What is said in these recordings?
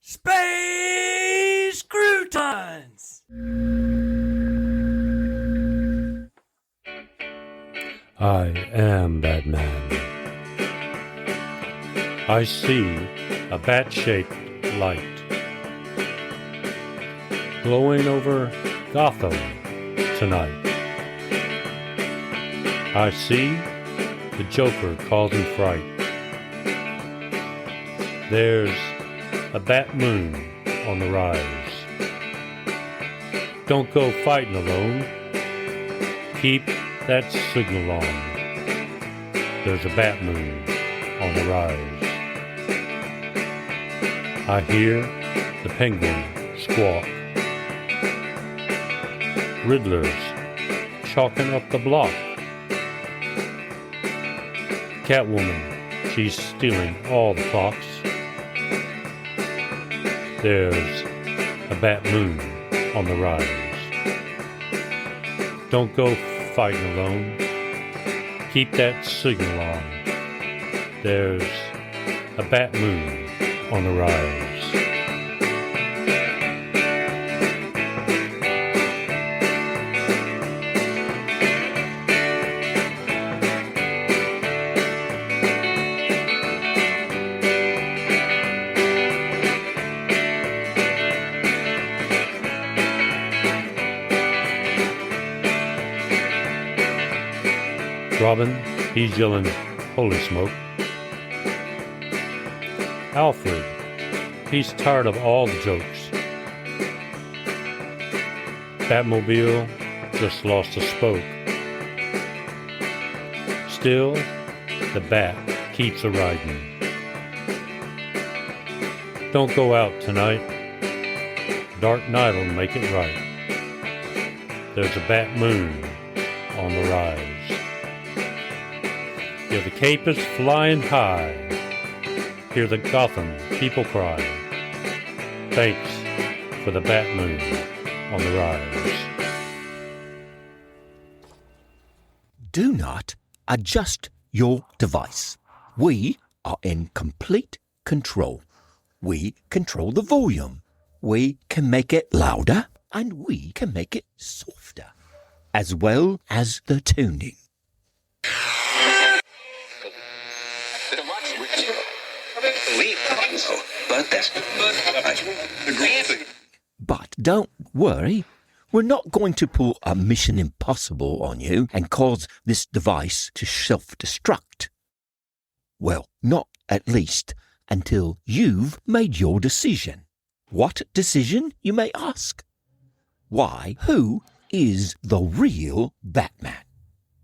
Space Croutons! I am Batman. I see a bat-shaped light glowing over Gotham tonight. I see the Joker causing fright. There's a bat moon on the rise. Don't go fighting alone. Keep that signal on. There's a bat moon on the rise. I hear the penguin squawk. Riddler's chalking up the block. Catwoman, she's stealing all the clocks. There's a bat moon on the rise. Don't go fighting alone. Keep that signal on. There's a bat moon on the rise. Robin, he's yelling, "Holy smoke." Alfred, he's tired of all the jokes. Batmobile just lost a spoke. Still, the bat keeps a-riding. Don't go out tonight. Dark night'll make it right. There's a bat moon on the rise. Yeah, the cape is flying high. Hear the Gotham people cry. Thanks for the bat moon on the rise. Do not adjust your device. We are in complete control. We control the volume. We can make it louder and we can make it softer, as well as the tuning. But don't worry, we're not going to pull a Mission Impossible on you and cause this device to self-destruct. Well, not at least until you've made your decision. What decision, you may ask? Why, who is the real Batman?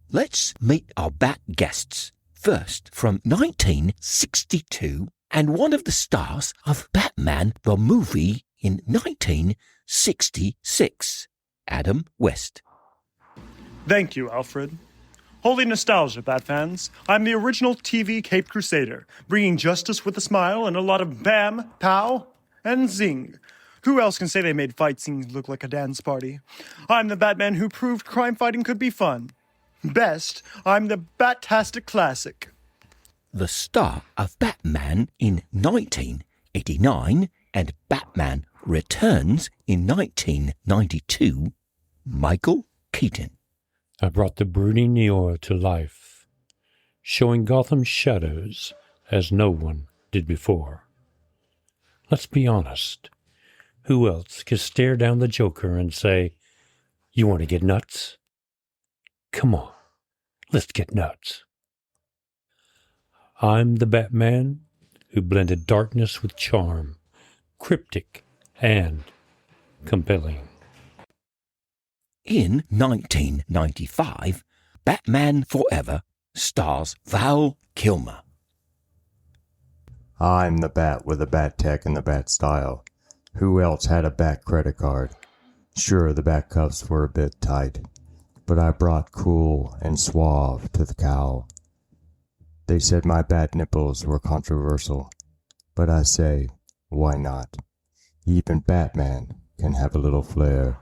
Let's meet our Bat guests. First, from 1962, and one of the stars of Batman the movie in 1966, Adam West. Thank you, Alfred. Holy nostalgia, Bat fans. I'm the original TV Cape Crusader, bringing justice with a smile and a lot of bam, pow, and zing. Who else can say they made fight scenes look like a dance party? I'm the Batman who proved crime fighting could be fun. Best, I'm the Bat-tastic Classic. The star of Batman in 1989 and Batman Returns in 1992, Michael Keaton. I brought the brooding Noir to life, showing Gotham's shadows as no one did before. Let's be honest. Who else could stare down the Joker and say, "You want to get nuts? Come on, let's get nuts." I'm the Batman who blended darkness with charm, cryptic and compelling. In 1995, Batman Forever stars Val Kilmer. I'm the Bat with the Bat tech and the Bat style. Who else had a Bat credit card? Sure, the Bat cuffs were a bit tight, but I brought cool and suave to the cowl. They said my Bat nipples were controversial, but I say, why not? Even Batman can have a little flair.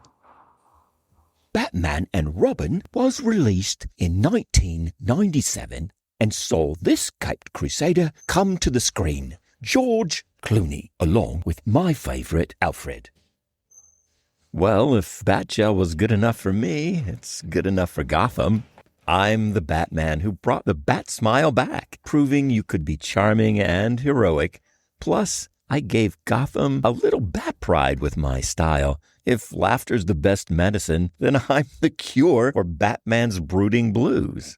Batman and Robin was released in 1997 and saw this Caped Crusader come to the screen George Clooney, along with my favourite Alfred. Well, if Batgel was good enough for me, it's good enough for Gotham. I'm the Batman who brought the Bat Smile back, proving you could be charming and heroic. Plus, I gave Gotham a little bat pride with my style. If laughter's the best medicine, then I'm the cure for Batman's brooding blues.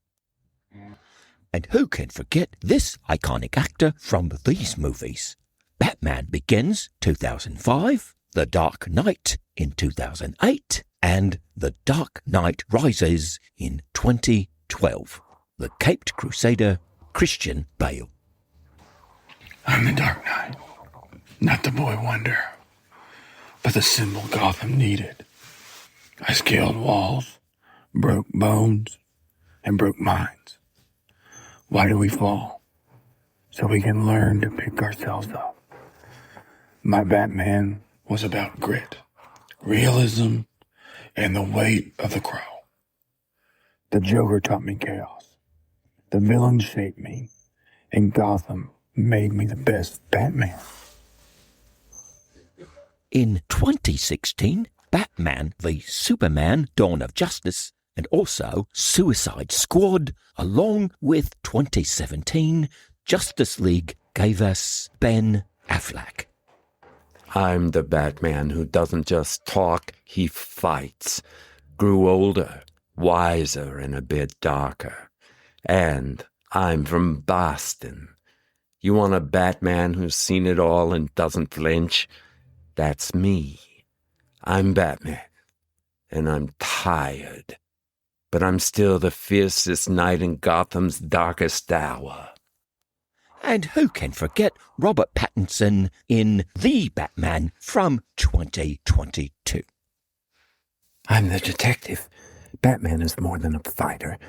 And who can forget this iconic actor from these movies? Batman Begins, 2005, The Dark Knight in 2008, and The Dark Knight Rises in 2012. The Caped Crusader, Christian Bale. I'm the Dark Knight, not the Boy Wonder, but the symbol Gotham needed. I scaled walls, broke bones, and broke minds. Why do we fall? So we can learn to pick ourselves up. My Batman was about grit, realism, and the weight of the crow. The Joker taught me chaos. The villain shaped me, and Gotham made me the best Batman. In 2016, Batman v Superman Dawn of Justice, and also Suicide Squad, along with 2017 Justice League, gave us Ben Affleck. I'm the Batman who doesn't just talk, he fights. Grew older, wiser, and a bit darker. And I'm from Boston. You want a Batman who's seen it all and doesn't flinch? That's me. I'm Batman, and I'm tired. But I'm still the fiercest knight in Gotham's darkest hour. And who can forget Robert Pattinson in The Batman from 2022? I'm the detective. Batman is more than a fighter.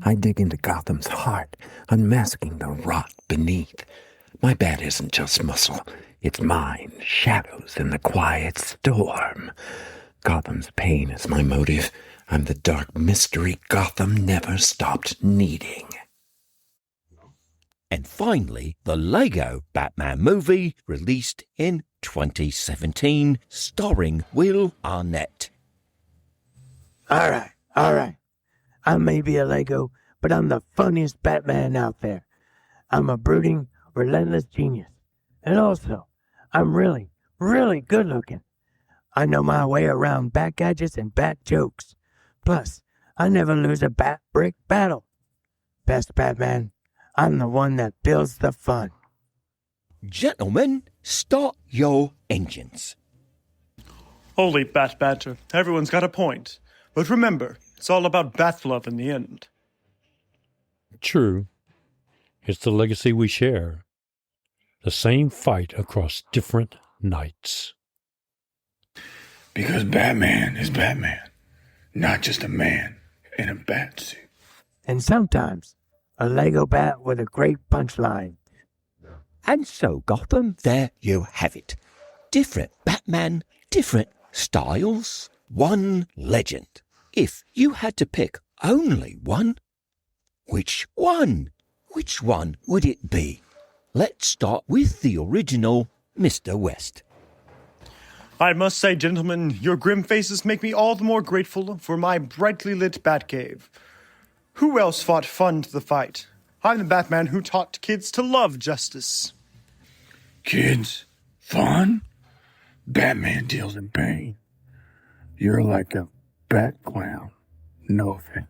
I dig into Gotham's heart, unmasking the rot beneath. My bat isn't just muscle. It's mind, shadows, and the quiet storm. Gotham's pain is my motive. I'm the dark mystery Gotham never stopped needing. And finally, the Lego Batman movie, released in 2017, starring Will Arnett. All right. I may be a Lego, but I'm the funniest Batman out there. I'm a brooding, relentless genius. And also, I'm really, really good looking. I know my way around bat gadgets and bat jokes. Plus, I never lose a bat brick battle. Best Batman, I'm the one that builds the fun. Gentlemen, start your engines. Holy Bat Banter, everyone's got a point. But remember, it's all about bat love in the end. True. It's the legacy we share. The same fight across different nights. Because Batman is Batman, not just a man in a bat suit. And sometimes, a Lego bat with a great punchline. And so, Gotham, there you have it. Different Batman, different styles, one legend. If you had to pick only one, which one? Which one would it be? Let's start with the original Mr. West. I must say, gentlemen, your grim faces make me all the more grateful for my brightly lit Batcave. Who else fought fun to the fight? I'm the Batman who taught kids to love justice. Kids, fun? Batman deals in pain. You're like a bat clown. No offense.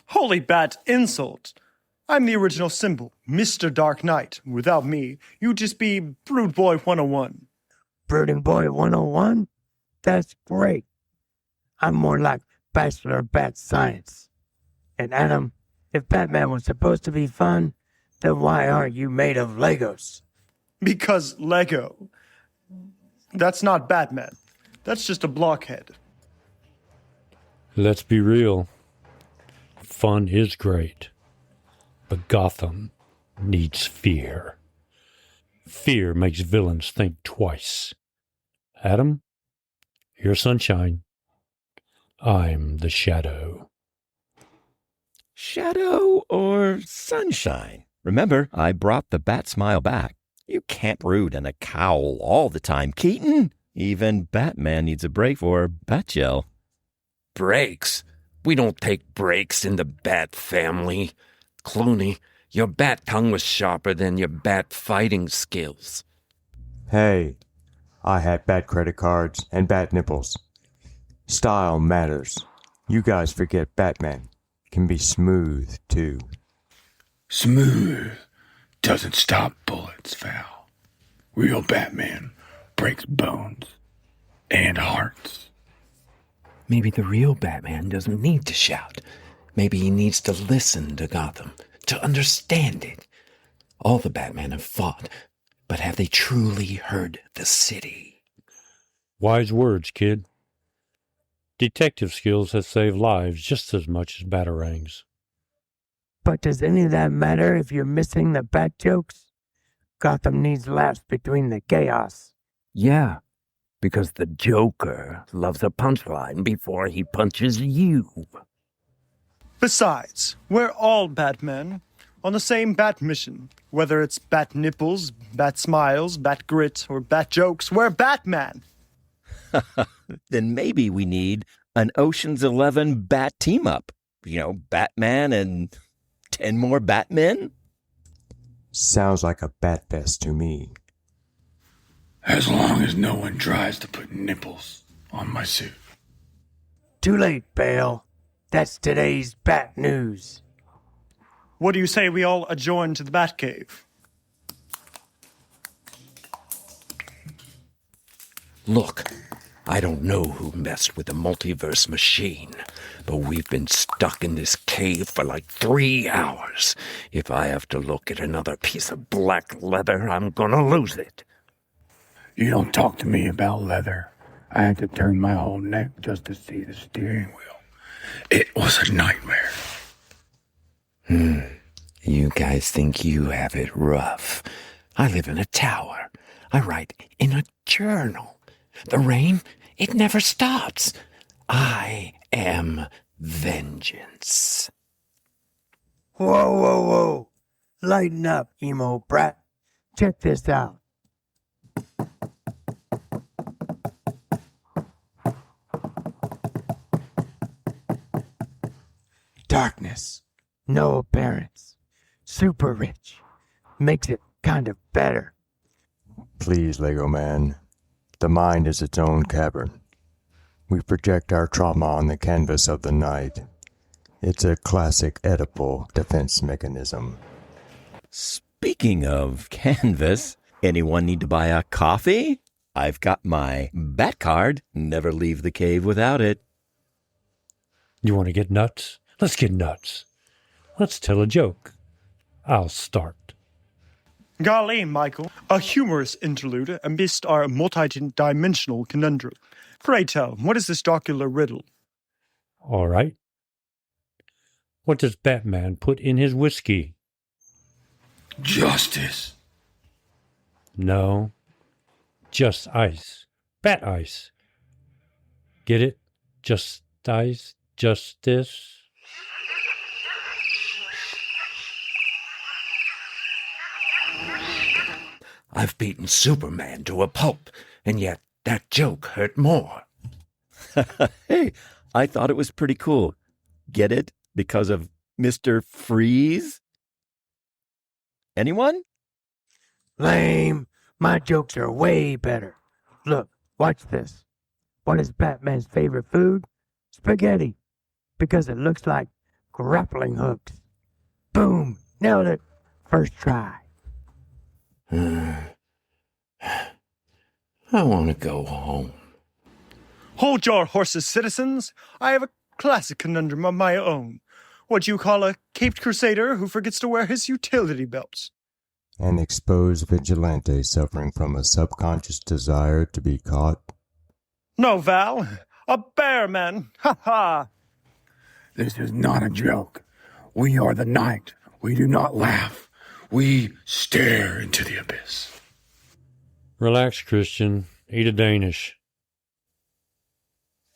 Holy bat insult! I'm the original symbol, Mr. Dark Knight. Without me, you'd just be Brood Boy 101. Brooding Boy 101? That's great. I'm more like Bachelor of Bat Science. And Adam, if Batman was supposed to be fun, then why aren't you made of Legos? Because Lego. That's not Batman. That's just a blockhead. Let's be real. Fun is great. But Gotham needs fear. Fear makes villains think twice. Adam, you're sunshine. I'm the shadow. Shadow or sunshine? Remember, I brought the bat smile back. You can't brood in a cowl all the time, Keaton. Even Batman needs a break for Batgel. Breaks? We don't take breaks in the Bat family. Clooney, your bat tongue was sharper than your bat fighting skills. Hey, I had bat credit cards and bat nipples. Style matters. You guys forget Batman can be smooth, too. Smooth doesn't stop bullets, Val. Real Batman breaks bones and hearts. Maybe the real Batman doesn't need to shout. Maybe he needs to listen to Gotham, to understand it. All the Batmen have fought, but have they truly heard the city? Wise words, kid. Detective skills have saved lives just as much as batarangs. But does any of that matter if you're missing the bat jokes? Gotham needs laughs between the chaos. Yeah, because the Joker loves a punchline before he punches you. Besides, we're all Batmen on the same bat mission. Whether it's bat nipples, bat smiles, bat grit, or bat jokes, we're Batman. Then maybe we need an Ocean's 11 bat team-up. Batman and 10 more Batmen? Sounds like a bat fest to me. As long as no one tries to put nipples on my suit. Too late, Bale. That's today's Bat News. What do you say we all adjourn to the Batcave? Look, I don't know who messed with the multiverse machine, but we've been stuck in this cave for like 3 hours. If I have to look at another piece of black leather, I'm gonna lose it. You don't talk to me about leather. I had to turn my whole neck just to see the steering wheel. It was a nightmare. You guys think you have it rough. I live in a tower. I write in a journal. The rain, it never stops. I am vengeance. Whoa, whoa, whoa. Lighten up, emo brat. Check this out. Darkness. No appearance. Super rich. Makes it kind of better. Please, Lego Man. The mind is its own cavern. We project our trauma on the canvas of the night. It's a classic Oedipal defense mechanism. Speaking of canvas, anyone need to buy a coffee? I've got my bat card. Never leave the cave without it. You want to get nuts? Let's get nuts. Let's tell a joke. I'll start. Golly, Michael, a humorous interlude amidst our multi-dimensional conundrum. Pray tell, what is this jocular riddle? All right. What does Batman put in his whiskey? Justice. No. Just ice. Bat ice. Get it? Just ice. Justice. I've beaten Superman to a pulp, and yet that joke hurt more. Hey, I thought it was pretty cool. Get it? Because of Mr. Freeze? Anyone? Lame. My jokes are way better. Look, watch this. What is Batman's favorite food? Spaghetti. Because it looks like grappling hooks. Boom. Nailed it. First try. I want to go home. Hold your horses, citizens. I have a classic conundrum of my own. What do you call a caped crusader who forgets to wear his utility belt? An exposed vigilante suffering from a subconscious desire to be caught. No, Val. A bear man. Ha ha. This is not a joke. We are the night. We do not laugh. We stare into the abyss. Relax, Christian. Eat a Danish.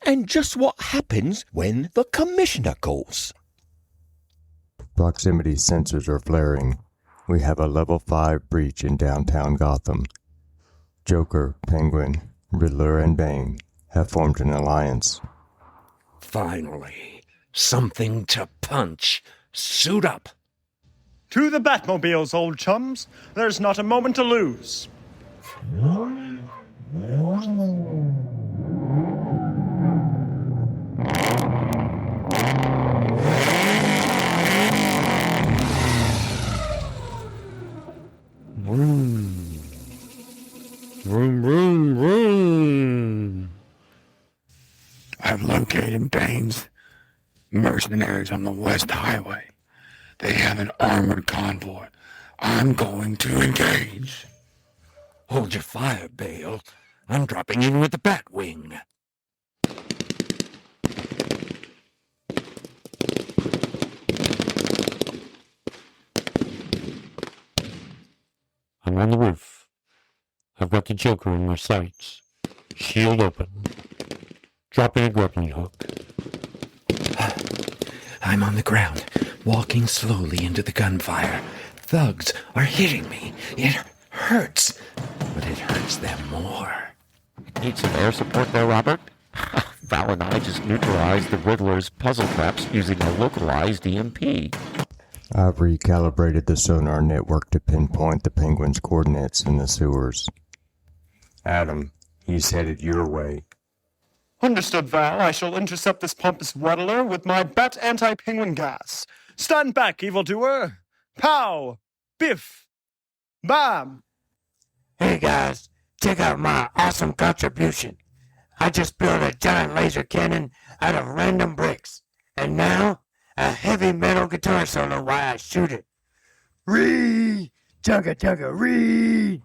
And just what happens when the commissioner calls? Proximity sensors are flaring. we have a level 5 breach in downtown Gotham. Joker, Penguin, Riddler, and Bane have formed an alliance. Finally, something to punch. Suit up. To the Batmobiles, old chums. There's not a moment to lose. Vroom. Vroom, vroom, vroom. I've located Bane's mercenaries on the West Highway. They have an armored convoy. I'm going to engage. Hold your fire, Bale. I'm dropping in with the Batwing. I'm on the roof. I've got the Joker in my sights. Shield open. Dropping a grappling hook. I'm on the ground, walking slowly into the gunfire. Thugs are hitting me. It hurts, but it hurts them more. Need some air support there, Robert? Val and I just neutralized the Riddler's puzzle traps using a localized EMP. I've recalibrated the sonar network to pinpoint the Penguin's coordinates in the sewers. Adam, he's headed your way. Understood, Val. I shall intercept this pompous Riddler with my Bat anti-penguin gas. Stand back, evildoer. Pow! Biff! Bam! Hey guys, check out my awesome contribution. I just built a giant laser cannon out of random bricks. And now, a heavy metal guitar solo while I shoot it. Reed! Chugga chugga reed!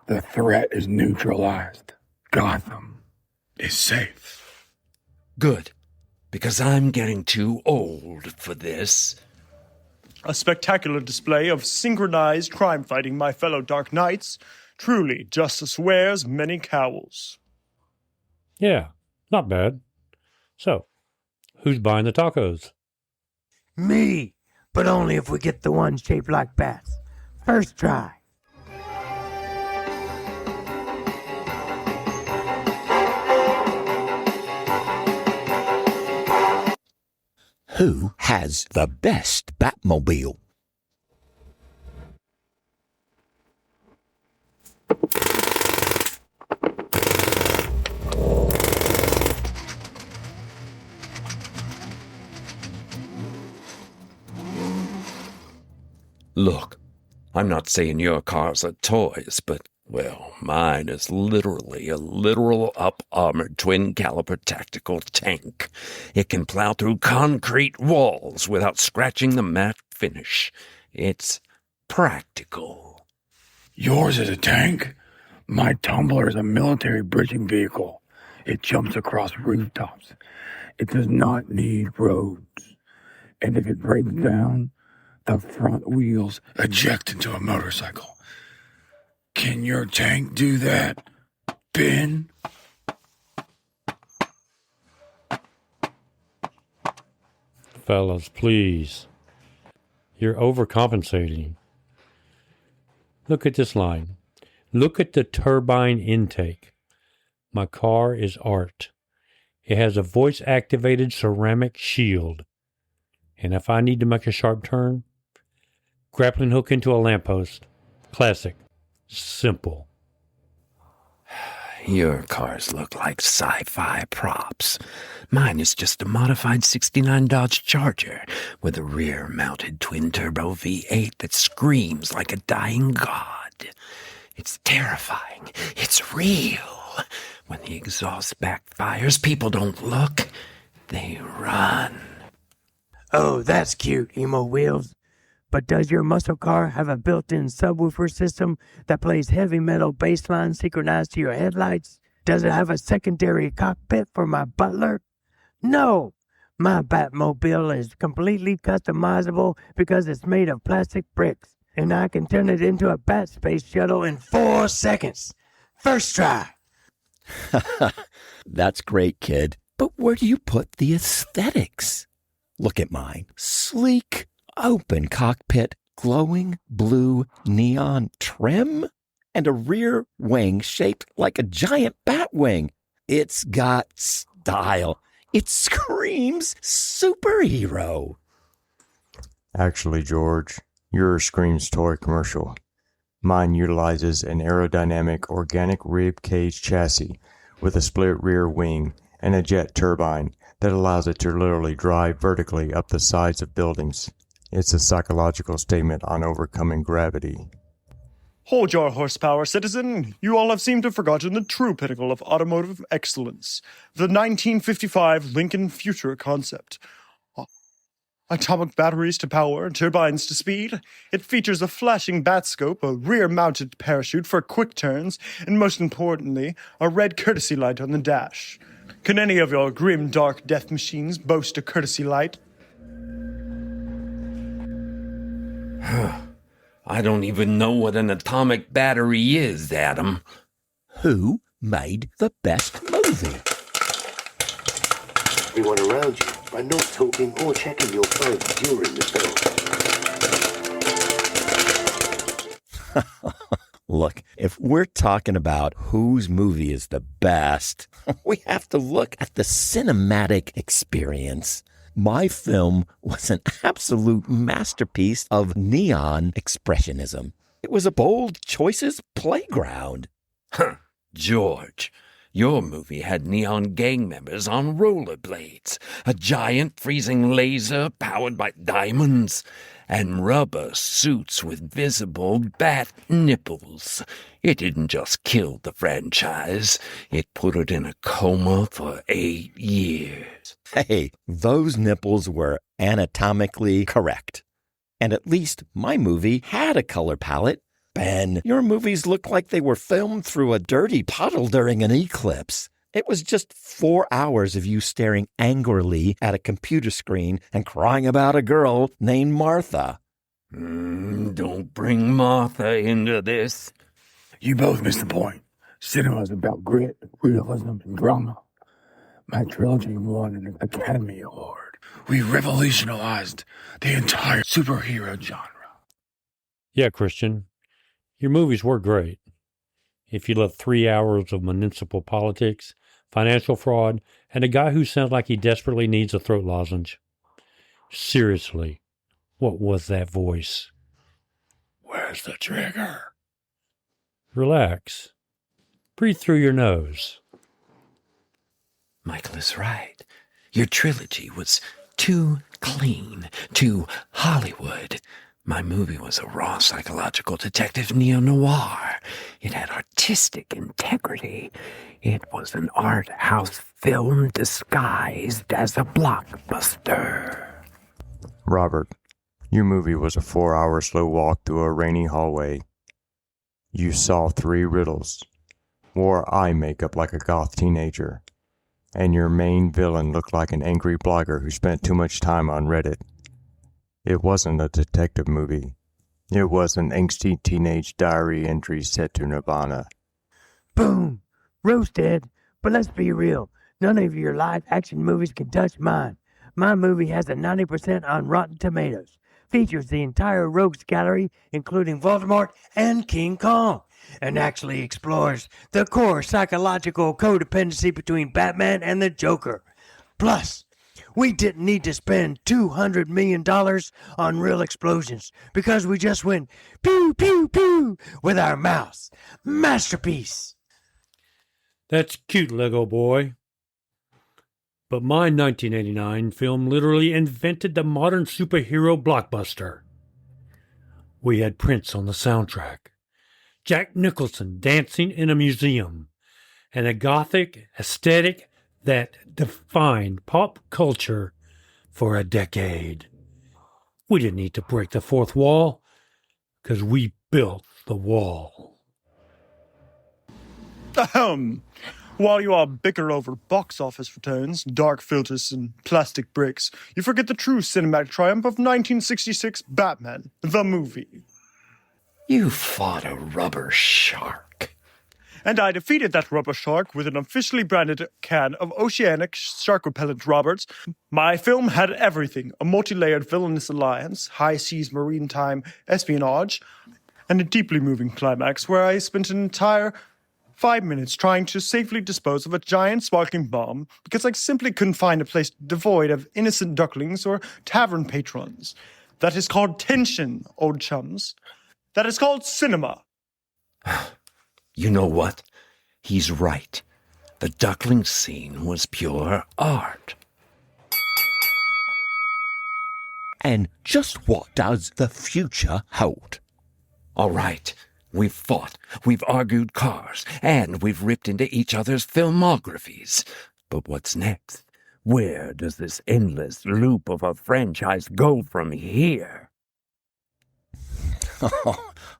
The threat is neutralized. Gotham is safe. Good, because I'm getting too old for this. A spectacular display of synchronized crime fighting, my fellow Dark Knights. Truly, justice wears many cowls. Yeah, not bad. So, who's buying the tacos? Me, but only if we get the one shaped like bats. First try. Who has the best Batmobile? Look, I'm not saying your cars are toys, but, well, mine is literally a literal up-armored twin-caliber tactical tank. It can plow through concrete walls without scratching the matte finish. It's practical. Yours is a tank? My Tumbler is a military bridging vehicle. It jumps across rooftops. It does not need roads. And if it breaks down, the front wheels eject into a motorcycle. Can your tank do that, Ben? Fellas, please. You're overcompensating. Look at this line. Look at the turbine intake. My car is art. It has a voice-activated ceramic shield. And if I need to make a sharp turn, grappling hook into a lamppost. Classic. Simple. Your cars look like sci-fi props. Mine is just a modified 69 Dodge Charger with a rear-mounted twin-turbo V8 that screams like a dying god. It's terrifying. It's real. When the exhaust backfires, people don't look. They run. Oh, that's cute, emo wheels. But does your muscle car have a built-in subwoofer system that plays heavy metal bass line synchronized to your headlights? Does it have a secondary cockpit for my butler? No! My Batmobile is completely customizable because it's made of plastic bricks, and I can turn it into a Bat space shuttle in 4 seconds. First try. That's great, kid. But where do you put the aesthetics? Look at mine. Sleek, open cockpit, glowing blue neon trim, and a rear wing shaped like a giant bat wing. It's got style. It screams superhero. Actually, George, yours screams toy commercial. Mine utilizes an aerodynamic organic rib cage chassis with a split rear wing and a jet turbine that allows it to literally drive vertically up the sides of buildings. It's a psychological statement on overcoming gravity. Hold your horsepower, citizen. You all have seemed to have forgotten the true pinnacle of automotive excellence, the 1955 Lincoln Future concept. Atomic batteries to power, turbines to speed. It features a flashing bat scope, a rear-mounted parachute for quick turns, and most importantly, a red courtesy light on the dash. Can any of your grim, dark death machines boast a courtesy light? I don't even know what an atomic battery is, Adam. Who made the best movie? Everyone around you by not talking or checking your phone during the film. Look, if we're talking about whose movie is the best, we have to look at the cinematic experience. My film was an absolute masterpiece of neon expressionism. It was a bold choices playground. George, your movie had neon gang members on rollerblades, a giant freezing laser powered by diamonds, and rubber suits with visible bat nipples. It didn't just kill the franchise, it put it in a coma for 8 years. Hey, those nipples were anatomically correct. And at least my movie had a color palette. Ben, your movies look like they were filmed through a dirty puddle during an eclipse. It was just 4 hours of you staring angrily at a computer screen and crying about a girl named Martha. Don't bring Martha into this. You both missed the point. Cinema's about grit, realism, and drama. My trilogy won an Academy Award. We revolutionized the entire superhero genre. Yeah, Christian, your movies were great. If you love 3 hours of municipal politics, financial fraud, and a guy who sounds like he desperately needs a throat lozenge. Seriously, what was that voice? Where's the trigger? Relax. Breathe through your nose. Michael is right. Your trilogy was too clean, too Hollywood. My movie was a raw psychological detective neo-noir. It had artistic integrity. It was an art house film disguised as a blockbuster. Robert, your movie was a 4-hour slow walk through a rainy hallway. You saw 3 riddles, wore eye makeup like a goth teenager, and your main villain looked like an angry blogger who spent too much time on Reddit. It wasn't a detective movie. It was an angsty teenage diary entry set to Nirvana. Boom! Roasted. But let's be real. None of your live-action movies can touch mine. My movie has a 90% on Rotten Tomatoes. Features the entire Rogues Gallery, including Voldemort and King Kong, and actually explores the core psychological codependency between Batman and the Joker. Plus, we didn't need to spend $200 million on real explosions because we just went pew, pew, pew with our mouse. Masterpiece. That's cute, Lego boy. But my 1989 film literally invented the modern superhero blockbuster. We had Prince on the soundtrack, Jack Nicholson dancing in a museum, and a gothic aesthetic that defined pop culture for a decade. We didn't need to break the fourth wall, because we built the wall. Ahem. While you all bicker over box office returns, dark filters, and plastic bricks, you forget the true cinematic triumph of 1966 Batman, the movie. You fought a rubber shark. and I defeated that rubber shark with an officially branded can of oceanic shark repellent, Roberts. My film had everything: a multi-layered villainous alliance, high seas maritime espionage, and a deeply moving climax where I spent an entire 5 minutes trying to safely dispose of a giant sparkling bomb because I simply couldn't find a place devoid of innocent ducklings or tavern patrons. That is called tension, old chums. That is called cinema. You know what? He's right. The duckling scene was pure art. And just what does the future hold? All right. We've fought, we've argued cars, and we've ripped into each other's filmographies. But what's next? Where does this endless loop of a franchise go from here?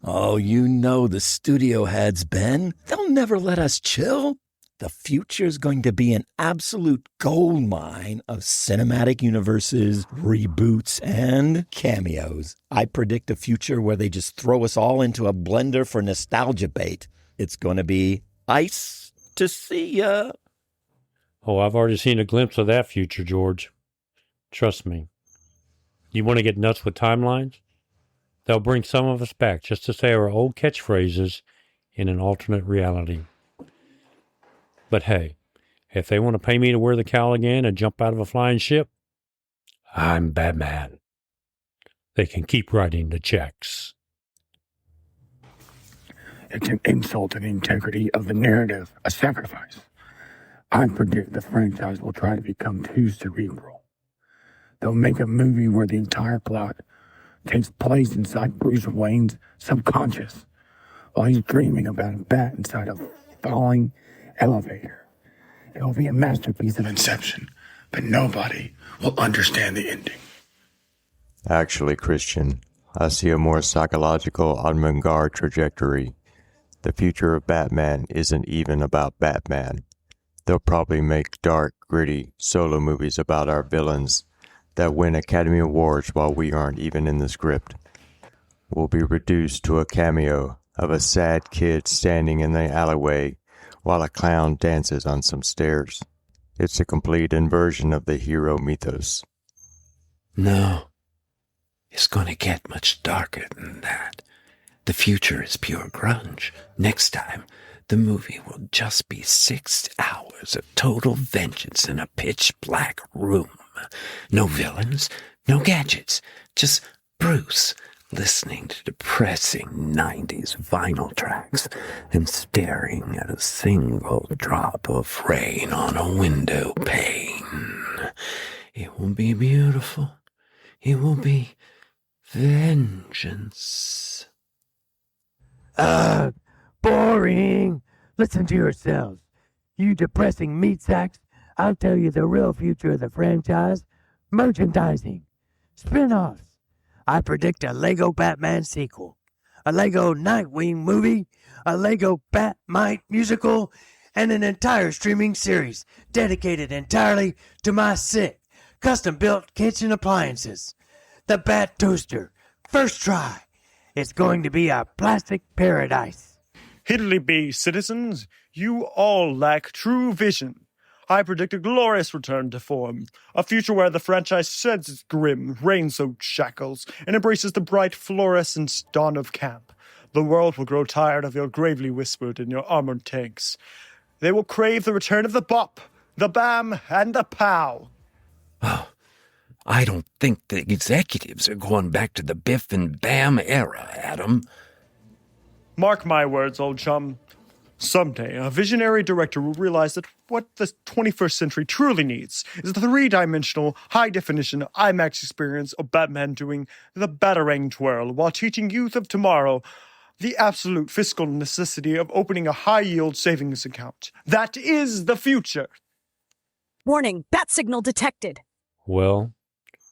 Oh, you know the studio heads, Ben. They'll never let us chill. The future's going to be an absolute gold mine of cinematic universes, reboots, and cameos. I predict a future where they just throw us all into a blender for nostalgia bait. It's going to be ice to see ya. Oh, I've already seen a glimpse of that future, George. Trust me. You want to get nuts with timelines? They'll bring some of us back just to say our old catchphrases in an alternate reality. But hey, if they want to pay me to wear the cowl again and jump out of a flying ship, I'm Batman. They can keep writing the checks. It's an insult to the integrity of the narrative, a sacrifice. I predict the franchise will try to become too cerebral. They'll make a movie where the entire plot takes place inside Bruce Wayne's subconscious while he's dreaming about a bat inside a falling elevator. It'll be a masterpiece of inception, but nobody will understand the ending. Actually, Christian, I see a more psychological avant-garde trajectory. The future of Batman isn't even about Batman. They'll probably make dark, gritty solo movies about our villains that win Academy Awards while we aren't even in the script. We'll be reduced to a cameo of a sad kid standing in the alleyway while a clown dances on some stairs. It's a complete inversion of the hero mythos. No, it's going to get much darker than that. The future is pure grunge. Next time, the movie will just be 6 hours of total vengeance in a pitch-black room. No villains, no gadgets, just Bruce listening to depressing 90s vinyl tracks and staring at a single drop of rain on a window pane. It will be beautiful. It will be vengeance. Boring. Listen to yourselves. You depressing meat sacks. I'll tell you the real future of the franchise. Merchandising. Spin-offs. I predict a Lego Batman sequel, a Lego Nightwing movie, a Lego Batmite musical, and an entire streaming series dedicated entirely to my sick, custom-built kitchen appliances. The Bat Toaster. First try. It's going to be a plastic paradise. Hiddly bee, citizens, you all lack true vision. I predict a glorious return to form, a future where the franchise sheds its grim, rain-soaked shackles and embraces the bright fluorescent dawn of camp. The world will grow tired of your gravely whispered in your armored tanks. They will crave the return of the bop, the bam, and the pow. Oh, I don't think the executives are going back to the Biff and Bam era, Adam. Mark my words, old chum. Someday, a visionary director will realize that what the 21st century truly needs is the three-dimensional, high-definition IMAX experience of Batman doing the Batarang twirl while teaching youth of tomorrow the absolute fiscal necessity of opening a high-yield savings account. That is the future. Warning, bat signal detected. Well,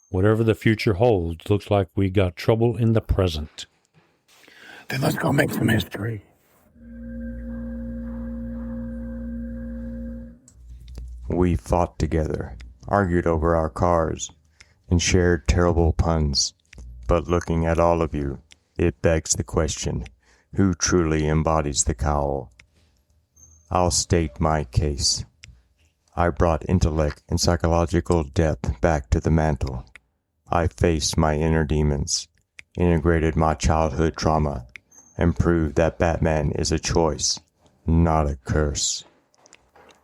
whatever the future holds, looks like we got trouble in the present. Then let's go make some history. We fought together, argued over our cars, and shared terrible puns. But looking at all of you, it begs the question, who truly embodies the cowl? I'll state my case. I brought intellect and psychological depth back to the mantle. I faced my inner demons, integrated my childhood trauma, and proved that Batman is a choice, not a curse.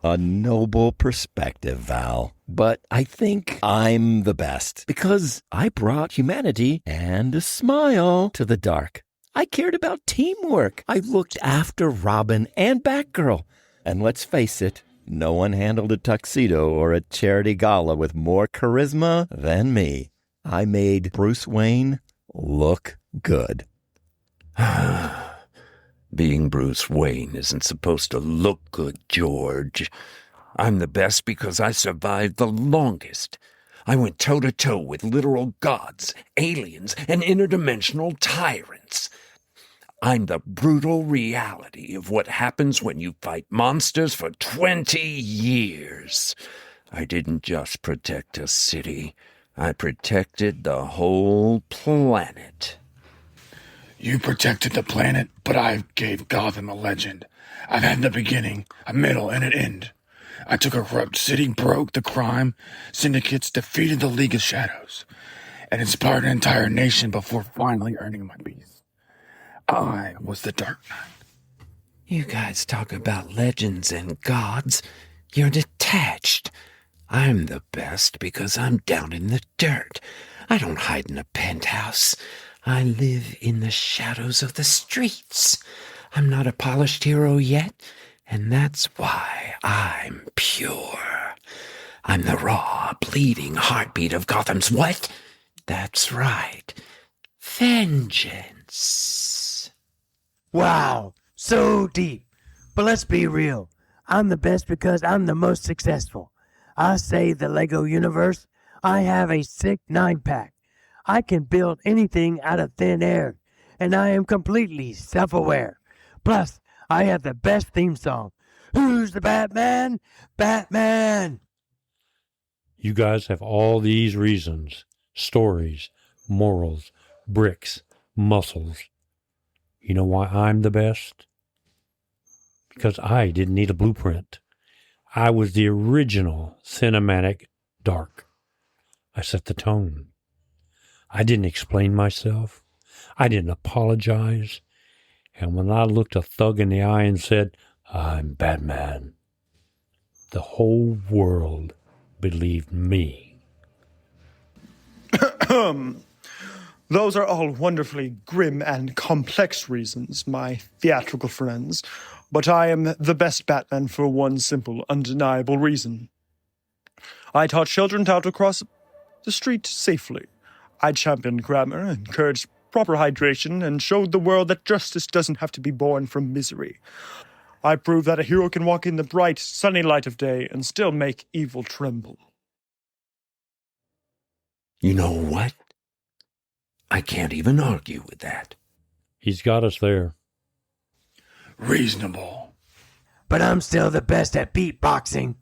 A noble perspective, Val. But I think I'm the best because I brought humanity and a smile to the dark. I cared about teamwork. I looked after Robin and Batgirl. And let's face it, no one handled a tuxedo or a charity gala with more charisma than me. I made Bruce Wayne look good. Being Bruce Wayne isn't supposed to look good, George. I'm the best because I survived the longest. I went toe-to-toe with literal gods, aliens, and interdimensional tyrants. I'm the brutal reality of what happens when you fight monsters for 20 years. I didn't just protect a city. I protected the whole planet. You protected the planet, but I gave Gotham a legend. I've had a beginning, a middle, and an end. I took a corrupt city, broke the crime syndicates, defeated the League of Shadows, and inspired an entire nation before finally earning my peace. I was the Dark Knight. You guys talk about legends and gods. You're detached. I'm the best because I'm down in the dirt. I don't hide in a penthouse. I live in the shadows of the streets. I'm not a polished hero yet, and that's why I'm pure. I'm the raw, bleeding heartbeat of Gotham's what? That's right. Vengeance. Wow, so deep. But let's be real. I'm the best because I'm the most successful. I save the Lego universe. I have a sick 9-pack. I can build anything out of thin air, and I am completely self-aware. Plus, I have the best theme song. Who's the Batman? Batman! You guys have all these reasons, stories, morals, bricks, muscles. You know why I'm the best? Because I didn't need a blueprint. I was the original cinematic dark. I set the tone. I didn't explain myself. I didn't apologize. And when I looked a thug in the eye and said, I'm Batman, the whole world believed me. Those are all wonderfully grim and complex reasons, my theatrical friends. But I am the best Batman for one simple, undeniable reason. I taught children how to cross the street safely. I championed grammar, encouraged proper hydration, and showed the world that justice doesn't have to be born from misery. I proved that a hero can walk in the bright, sunny light of day and still make evil tremble. You know what? I can't even argue with that. He's got us there. Reasonable. But I'm still the best at beatboxing.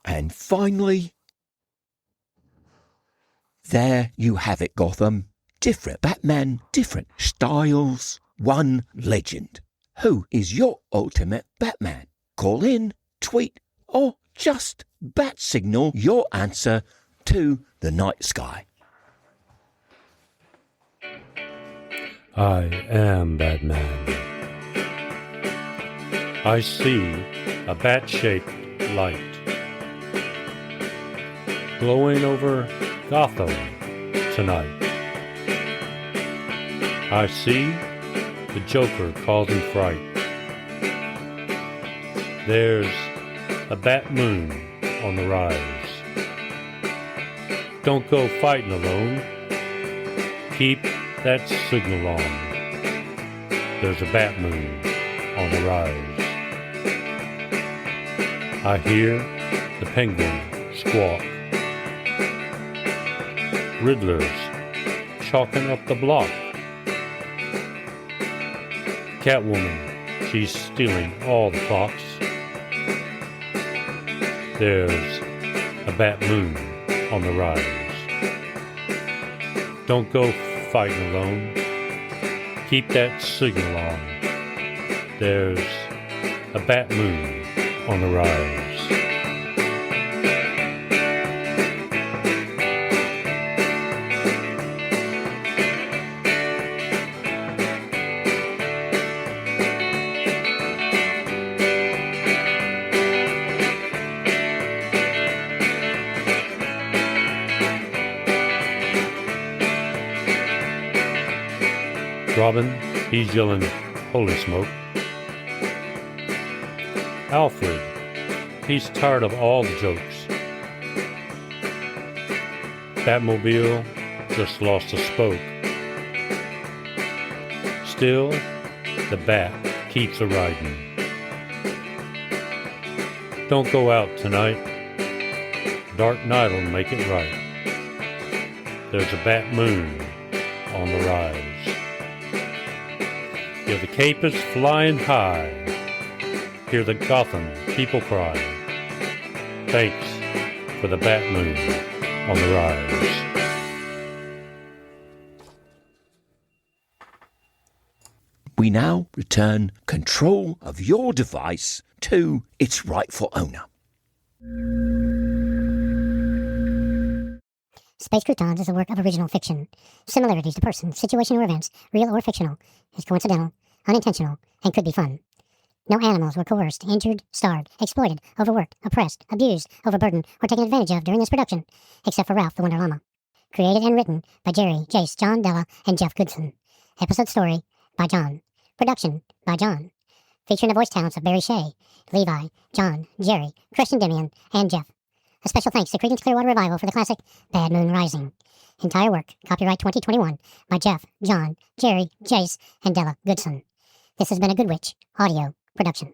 And finally, there you have it, Gotham. Different Batman, different styles, one legend. Who is your ultimate Batman? Call in, tweet, or just bat signal your answer to the night sky. I am Batman. I see a bat-shaped light glowing over Gotham tonight. I see the Joker causing fright. There's a bat moon on the rise. Don't go fighting alone. Keep that signal on. There's a bat moon on the rise. I hear the penguin squawk. Riddler's chalking up the block. Catwoman, she's stealing all the clocks. There's a bat moon on the rise. Don't go fighting alone. Keep that signal on. There's a bat moon on the rise. Robin, he's yelling, "Holy smoke." Alfred, he's tired of all the jokes. Batmobile just lost a spoke. Still, the bat keeps a-riding. Don't go out tonight. Dark night'll make it right. There's a bat moon on the rise. Yeah, the cape is flying high. Hear the Gotham people cry. Thanks for the bat moon on the rise. We now return control of your device to its rightful owner. Space Croutons is a work of original fiction. Similarities to persons, situation, or events, real or fictional, is coincidental, unintentional, and could be fun. No animals were coerced, injured, starved, exploited, overworked, oppressed, abused, overburdened, or taken advantage of during this production, except for Ralph the Wonder Llama. Created and written by Jerry, Jace, John, Della, and Jeff Goodson. Episode story by John. Production by John. Featuring the voice talents of Barry Shea, Levi, John, Jerry, Christian Demian, and Jeff. A special thanks to Creedence Clearwater Revival for the classic Bad Moon Rising. Entire work, copyright 2021, by Jeff, John, Jerry, Jace, and Della Goodson. This has been a Good Witch audio production.